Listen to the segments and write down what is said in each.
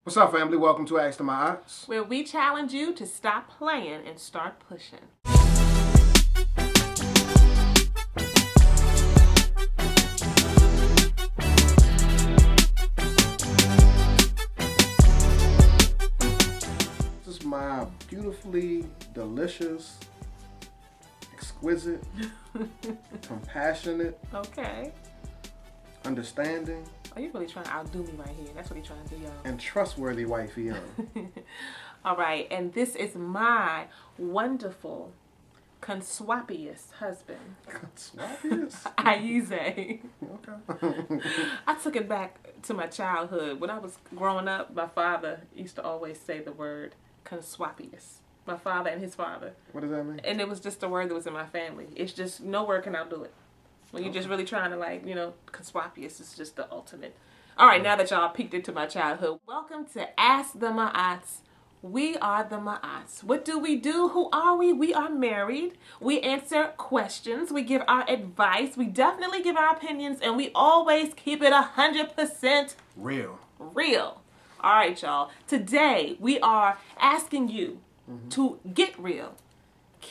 What's up, family? Welcome to Ask to My Aunts, where we challenge you to stop playing and start pushing. This is my beautifully delicious, exquisite, compassionate, understanding, Are you really trying to outdo me right here? That's what he's trying to do, y'all. and trustworthy wifey. All right, and this is my wonderful, conswappiest husband. Conswappiest? Aize. Okay. I took it back to my childhood. When I was growing up, my father used to always say the word conswappiest. My father and his father. What does that mean? And it was just a word that was in my family. It's just, no word can outdo it. When you're just really trying to, conswappiest is just the ultimate. All right, now that y'all peeked into my childhood, welcome to Ask the Ma'ats. We are the Ma'ats. What do? Who are we? We are married. We answer questions. We give our advice. We definitely give our opinions, and we always keep it 100% real. All right, y'all. Today, we are asking you to get real.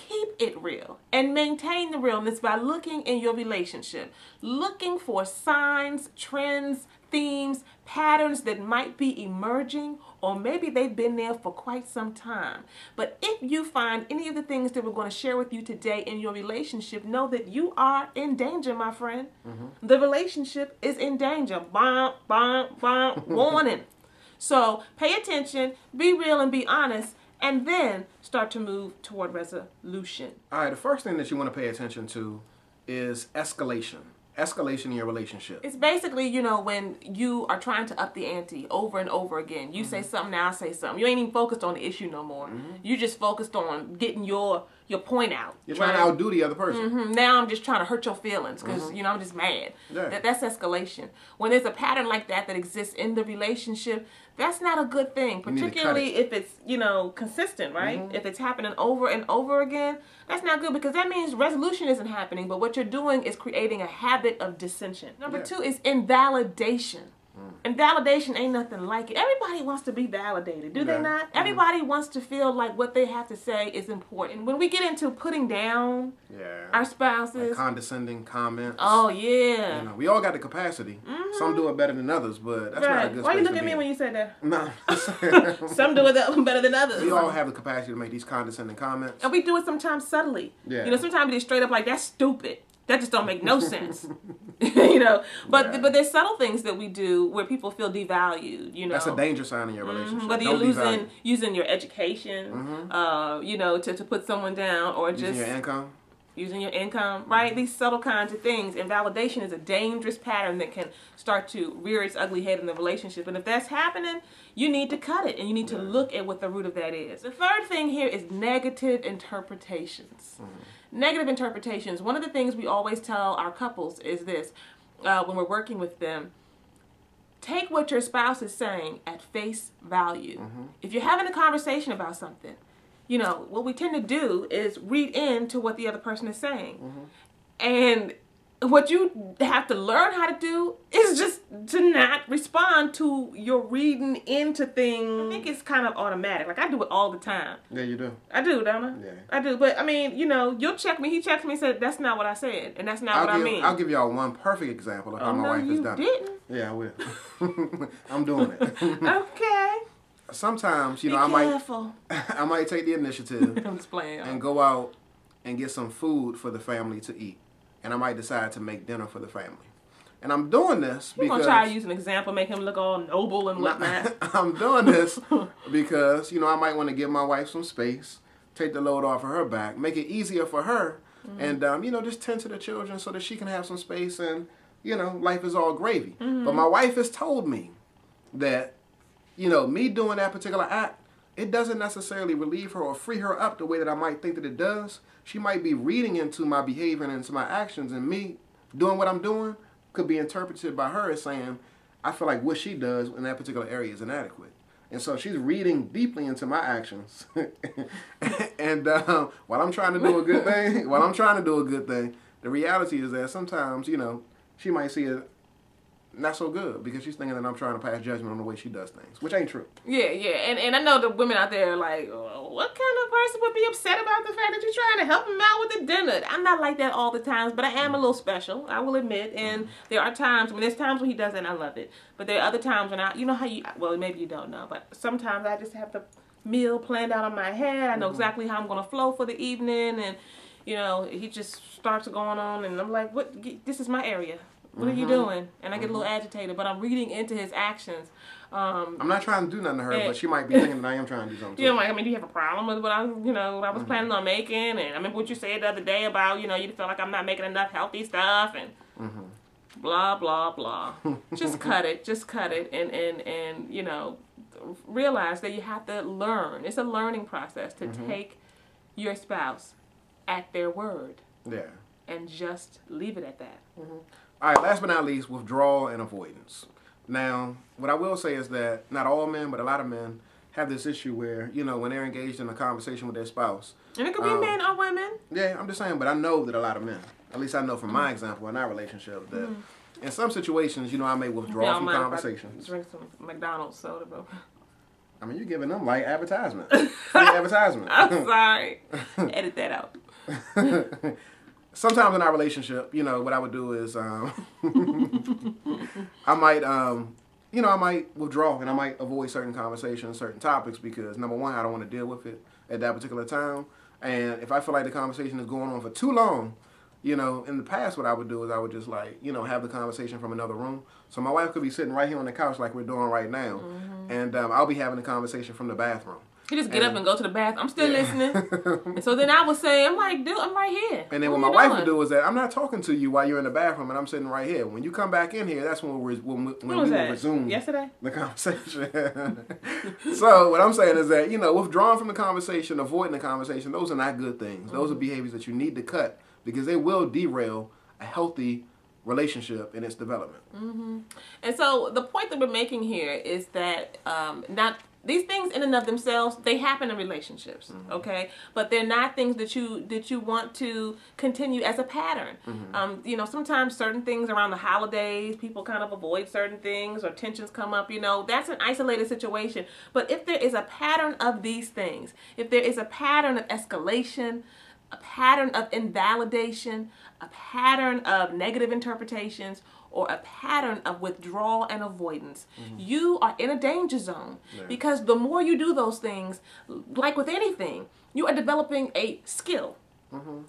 Keep it real and maintain the realness by looking in your relationship, looking for signs, trends, themes, patterns that might be emerging, or maybe they've been there for quite some time. But if you find any of the things that we're going to share with you today in your relationship, know that you are in danger, my friend. The relationship is in danger. Bom, bom, bom, warning. So pay attention, be real, and be honest. And then start to move toward resolution. All right, the first thing that you want to pay attention to is escalation. Escalation in your relationship. It's basically, when you are trying to up the ante over and over again. You say something, now I say something. You ain't even focused on the issue no more. You just focused on getting your point out. You're trying to outdo the other person. Now I'm just trying to hurt your feelings because, I'm just mad. Yeah. That's escalation. When there's a pattern like that exists in the relationship, that's not a good thing, particularly if it's, consistent, right? If it's happening over and over again, that's not good because that means resolution isn't happening, but what you're doing is creating a habit of dissension. Number 2 is invalidation. Invalidation ain't nothing like it. Everybody wants to be validated, do they not? Everybody wants to feel like what they have to say is important. When we get into putting down our spouses, like condescending comments. Oh yeah. We all got the capacity. Some do it better than others, but that's not a good. Why you look at me when you say that? No. Some do it better than others. We all have the capacity to make these condescending comments, and we do it sometimes subtly. Yeah. Sometimes it's straight up like, that's stupid. That just don't make no sense. But there's subtle things that we do where people feel devalued, That's a danger sign in your relationship. Whether you're using your education, to put someone down, or just using your income, right? These subtle kinds of things. Invalidation is a dangerous pattern that can start to rear its ugly head in the relationship. And if that's happening, you need to cut it, and you need to look at what the root of that is. The third thing here is negative interpretations. Negative interpretations. One of the things we always tell our couples is this, when we're working with them: take what your spouse is saying at face value. If you're having a conversation about something, what we tend to do is read into what the other person is saying. And what you have to learn how to do is just to not respond to your reading into things. I think it's kind of automatic. Like, I do it all the time. Yeah, you do. I do, don't I? Yeah. I do. But, you'll check me. He checks me and said, that's not what I said. And that's not what I mean. I'll give y'all one perfect example of how my wife has done it. Yeah, I will. I'm doing it. Okay. Sometimes, I might take the initiative I'm just playing, and go out and get some food for the family to eat. And I might decide to make dinner for the family. And I'm doing this because... You're going to try to use an example, make him look all noble and whatnot. I'm doing this because, I might want to give my wife some space, take the load off of her back, make it easier for her, and, just tend to the children so that she can have some space and, life is all gravy. But my wife has told me that, me doing that particular act, it doesn't necessarily relieve her or free her up the way that I might think that it does. She might be reading into my behavior and into my actions, and me doing what I'm doing could be interpreted by her as saying, I feel like what she does in that particular area is inadequate. And so she's reading deeply into my actions. And while I'm trying to do a good thing, the reality is that sometimes, she might see it not so good because she's thinking that I'm trying to pass judgment on the way she does things, which ain't true. Yeah, and I know the women out there are like, oh, what kind of person would be upset about the fact that you're trying to help him out with the dinner? I'm not like that all the times, but I am a little special, I will admit, and there are times, there's times when he does it and I love it, but there are other times when you know how well, maybe you don't know, but sometimes I just have the meal planned out in my head. I know exactly how I'm going to flow for the evening, and, you know, he just starts going on, and I'm like, what? This is my area. What are you doing? And I get a little agitated, but I'm reading into his actions. I'm not trying to do nothing to her, but she might be thinking that I am trying to do something. Yeah, like, I mean, do you have a problem with what I was planning on making? And I remember what you said the other day about, you know, you feel like I'm not making enough healthy stuff, and blah, blah, blah. Just cut it, and you know, realize that you have to learn. It's a learning process to take your spouse at their word. Yeah. And just leave it at that. All right, last but not least, withdrawal and avoidance. Now, what I will say is that not all men, but a lot of men have this issue where, you know, when they're engaged in a conversation with their spouse. And it could be men or women. Yeah, I'm just saying, but I know that a lot of men, at least I know from my example in our relationship, that in some situations, you know, I may withdraw from conversations. Drink some McDonald's soda, bro. I mean, you're giving them like advertisement. Free advertisement. I'm sorry. Edit that out. Sometimes in our relationship, you know, what I would do is I might withdraw and I might avoid certain conversations, certain topics because, number one, I don't want to deal with it at that particular time. And if I feel like the conversation is going on for too long, you know, in the past what I would do is I would just like, you know, have the conversation from another room. So my wife could be sitting right here on the couch like we're doing right now. And I'll be having the conversation from the bathroom. You just get up and go to the bathroom. I'm still listening. And so then I would say, I'm like, dude, I'm right here. And then what my wife would do is that I'm not talking to you while you're in the bathroom and I'm sitting right here. When you come back in here, that's when we will resume the conversation. So what I'm saying is that, you know, withdrawing from the conversation, avoiding the conversation, those are not good things. Those are behaviors that you need to cut because they will derail a healthy relationship in its development. And so the point that we're making here is that these things in and of themselves, they happen in relationships, okay? But they're not things that you want to continue as a pattern. You know, sometimes certain things around the holidays, people kind of avoid certain things or tensions come up, you know. That's an isolated situation. But if there is a pattern of these things, if there is a pattern of escalation, a pattern of invalidation, a pattern of negative interpretations, or a pattern of withdrawal and avoidance, you are in a danger zone. Because the more you do those things, like with anything, you are developing a skill.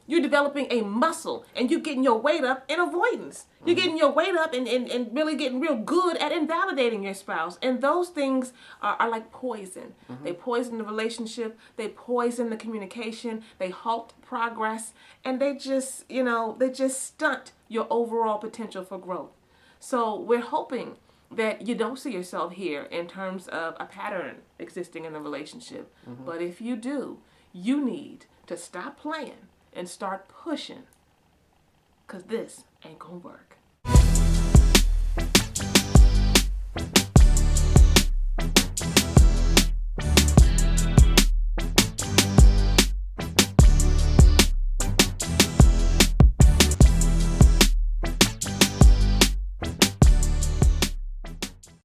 You're developing a muscle, and you're getting your weight up in avoidance. You're getting your weight up and really getting real good at invalidating your spouse. And those things are like poison. They poison the relationship. They poison the communication. They halt progress. And they just, you know, they just stunt your overall potential for growth. So we're hoping that you don't see yourself here in terms of a pattern existing in the relationship. But if you do, you need to stop playing and start pushing, because this ain't gonna work.